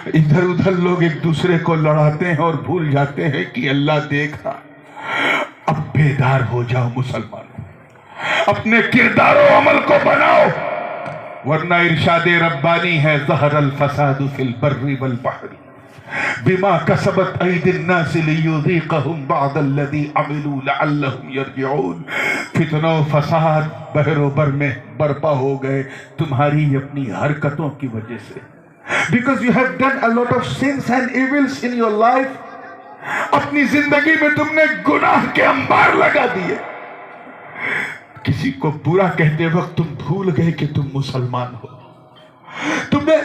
ادھر ادھر لوگ ایک دوسرے کو لڑاتے ہیں اور بھول جاتے ہیں کہ اللہ دیکھ رہا۔ اب بیدار ہو جاؤ مسلمانوں، اپنے کردار و عمل کو بناؤ، ورنہ ارشاد ربانی ہے ظہر الفساد فی البر والبحر بما کسبت ایدی الناس لیذیقہم بعض الذی عملوا لعلہم یرجعون۔ فتنہ و فساد بحر و بر میں برپا ہو گئے تمہاری اپنی حرکتوں کی وجہ سے، because you have done a lot of sins and evils in your life۔ اپنی زندگی میں تم نے گناہ کے انبار لگا دیے۔ کسی کو برا کہتے وقت تم بھول گئے کہ تم مسلمان ہو۔ تم نے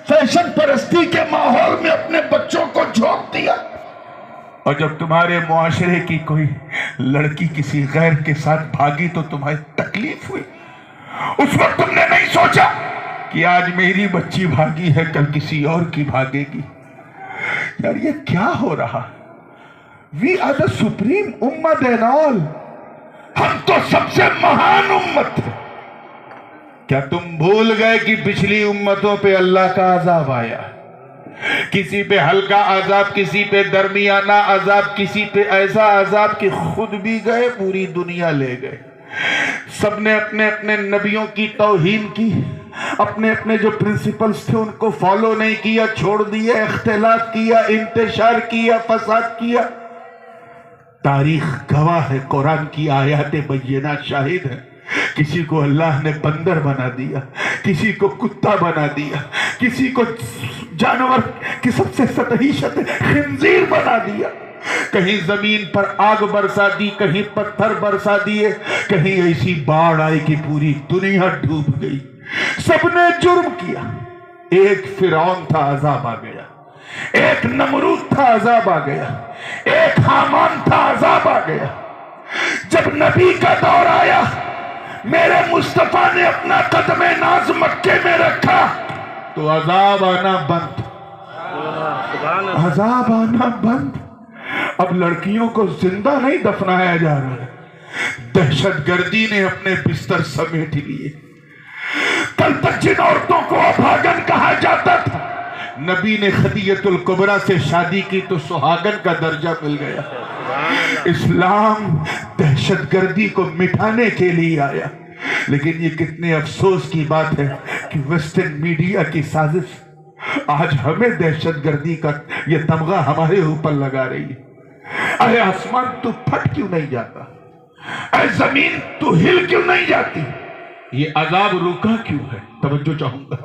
فیشن پرستی کے ماحول میں اپنے بچوں کو جھونک دیا، اور جب تمہارے معاشرے کی کوئی لڑکی کسی غیر کے ساتھ بھاگی تو تمہیں تکلیف ہوئی۔ اس وقت تم نے نہیں سوچا کہ آج میری بچی بھاگی ہے کل کسی اور کی بھاگے گی۔ یار یہ کیا ہو رہا؟ We are the supreme ummah and all۔ ہم تو سب سے مہان امت ہیں۔ کیا تم بھول گئے کہ پچھلی امتوں پہ اللہ کا عذاب آیا؟ کسی پہ ہلکا عذاب، کسی پہ درمیانہ عذاب، کسی پہ ایسا عذاب کہ خود بھی گئے پوری دنیا لے گئے۔ سب نے اپنے اپنے نبیوں کی توہین کی، اپنے اپنے جو پرنسپلز تھے ان کو فالو نہیں کیا، چھوڑ دیا، اختلاف کیا، انتشار کیا، فساد کیا۔ تاریخ گواہ ہے، قرآن کی آیات بینات شاہد ہے۔ کسی کو اللہ نے بندر بنا دیا، کسی کو کتا بنا دیا، کسی کو جانور کی سب سے سطحی شکل خنزیر بنا دیا۔ کہیں زمین پر آگ برسا دی، کہیں پتھر برسا دیے، کہیں ایسی باڑھ آئی کہ پوری دنیا ڈوب گئی۔ سب نے جرم کیا۔ ایک فرعون تھا، عذاب آ گیا۔ ایک نمرود تھا، عذاب آ گیا۔ ایک حامان تھا، عذاب آ گیا۔ جب نبی کا دور آیا، میرے مصطفیٰ نے اپنا قدم ناز مکے میں رکھا تو عذاب آنا بند، عذاب آنا بند۔ اب لڑکیوں کو زندہ نہیں دفنایا جا رہا ہے، دہشت گردی نے اپنے بستر سمیٹ لیے۔ کل تک جن عورتوں کو ابھاگن کہا جاتا تھا، نبی نے خدیجۃ الکبریٰ سے شادی کی تو سہاگن کا درجہ مل گیا۔ اسلام دہشت گردی کو مٹانے کے لیے آیا، لیکن یہ کتنے افسوس کی بات ہے کہ ویسٹرن میڈیا کی سازش آج ہمیں دہشت گردی کا یہ تمغہ ہمارے اوپر لگا رہی ہے۔ اے آسمان تو پھٹ کیوں نہیں جاتا؟ اے زمین تو ہل کیوں نہیں جاتی؟ یہ عذاب رکا کیوں ہے؟ توجہ چاہوں گا۔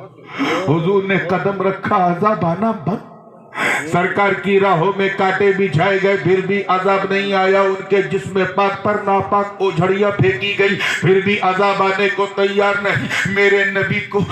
حضور نے قدم رکھا، عذاب آنا بند۔ سرکار کی راہوں میں کانٹے بچھائے گئے، پھر بھی عذاب نہیں آیا۔ ان کے جسم پاک پر ناپاک اوجھڑیاں پھینکی گئی، پھر بھی عذاب آنے کو تیار نہیں۔ میرے نبی کو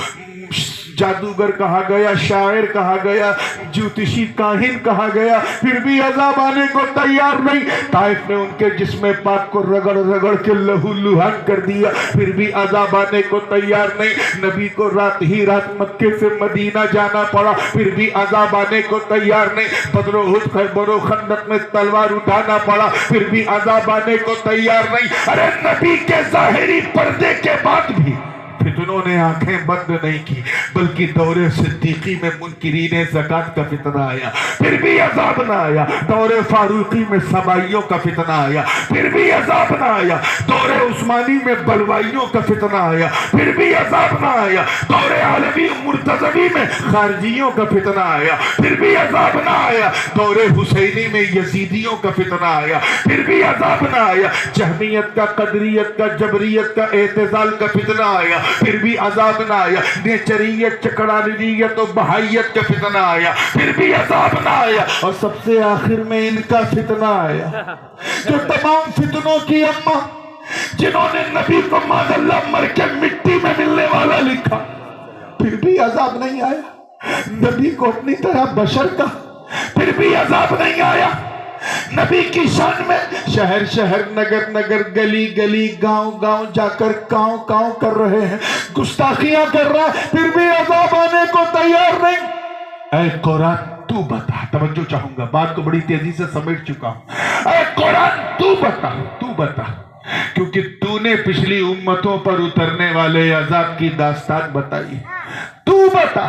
جادوگر کہا گیا، شاعر کہا گیا، جوتشی کاہن کہا گیا، پھر بھی عذاب آنے کو تیار نہیں۔ طائف نے ان کے جسم پاک کو رگڑ رگڑ کے لہو لہان کر دیا، پھر بھی عذاب آنے کو تیار نہیں۔ نبی کو رات ہی رات مکے سے مدینہ جانا پڑا، پھر بھی عذاب آنے کو تیار نہیں۔ بدر و احد، خیبر و خندق میں تلوار اٹھانا پڑا، پھر بھی عذاب آنے کو تیار نہیں۔ ارے نبی کے ظاہری پردے کے بعد بھی فتنوں نے آنکھیں بند نہیں کی، بلکہ دور صدیقی میں منکرین زکوٰۃ کا فتنہ آیا، پھر بھی عذاب نہ آیا۔ دور فاروقی میں سبائیوں کا فتنہ آیا، پھر بھی عذاب نہ آیا۔ دور عثمانی میں بلوائیوں کا فتنہ آیا، پھر بھی عذاب نہ آیا۔ دور عالمی مرتضوی میں خارجیوں کا فتنہ آیا، پھر بھی عذاب نہ آیا۔ دور حسینی میں یزیدیوں کا فتنہ آیا، پھر بھی عذاب نہ آیا۔ جہمیت کا، قدریت کا، جبریت کا، اعتزال کا فتنہ آیا، پھر بھی عذاب نہ آیا۔ نیچریت، چکرانیت و بہائیت کا فتنہ آیا، پھر بھی عذاب نہ آیا۔ اور سب سے آخر میں ان کا فتنہ آیا، جو تمام فتنوں کی اماں، جنہوں نے نبی کو معاذ اللہ مر کے مٹی میں ملنے والا لکھا، پھر بھی عذاب نہیں آیا۔ نبی کو اپنی طرح بشر کا، پھر بھی عذاب نہیں آیا۔ نبی کی شان میں شہر شہر، نگر نگر، گلی گلی، گاؤں گاؤں جا کر کاؤں کاؤں کر رہے ہیں، گستاخیاں کر رہا ہے، پھر بھی عذاب آنے کو تیار نہیں۔ اے قرآن تو بتا، توجہ چاہوں گا، بات کو بڑی تیزی سے سمیٹ چکا ہوں۔ اے قرآن تو بتا، تو بتا، کیونکہ تو نے پچھلی امتوں پر اترنے والے عذاب کی داستان بتائی۔ تو بتا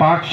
5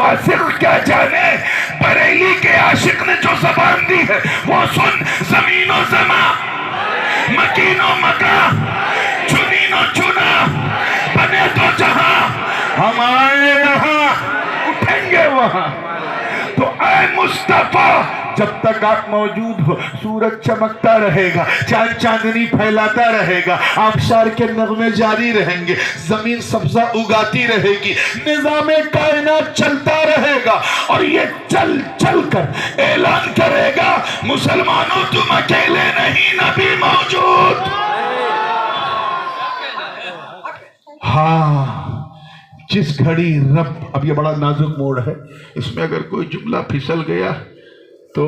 فاسق کیا جانے، بریلی کے عاشق نے جو زبان دی ہے وہ سن، زمین و زمان، مکین و مکان، چنین و چنا، بنے تو جہاں، ہم آئے یہاں اٹھیں گے وہاں۔ تو اے مصطفیٰ جب تک آپ موجود ہو سورج چمکتا رہے گا، چاند چاندنی پھیلاتا رہے گا، آبشار کے نغمے جاری رہیں گے، زمین سبزہ اگاتی رہے گی، نظام کائنات چلتا رہے گا، اور یہ چل چل کر اعلان کرے گا مسلمانوں تم اکیلے نہیں، نبی موجود۔ ہاں جس گھڑی رب، اب یہ بڑا نازک موڑ ہے، اس میں اگر کوئی جملہ پھسل گیا تو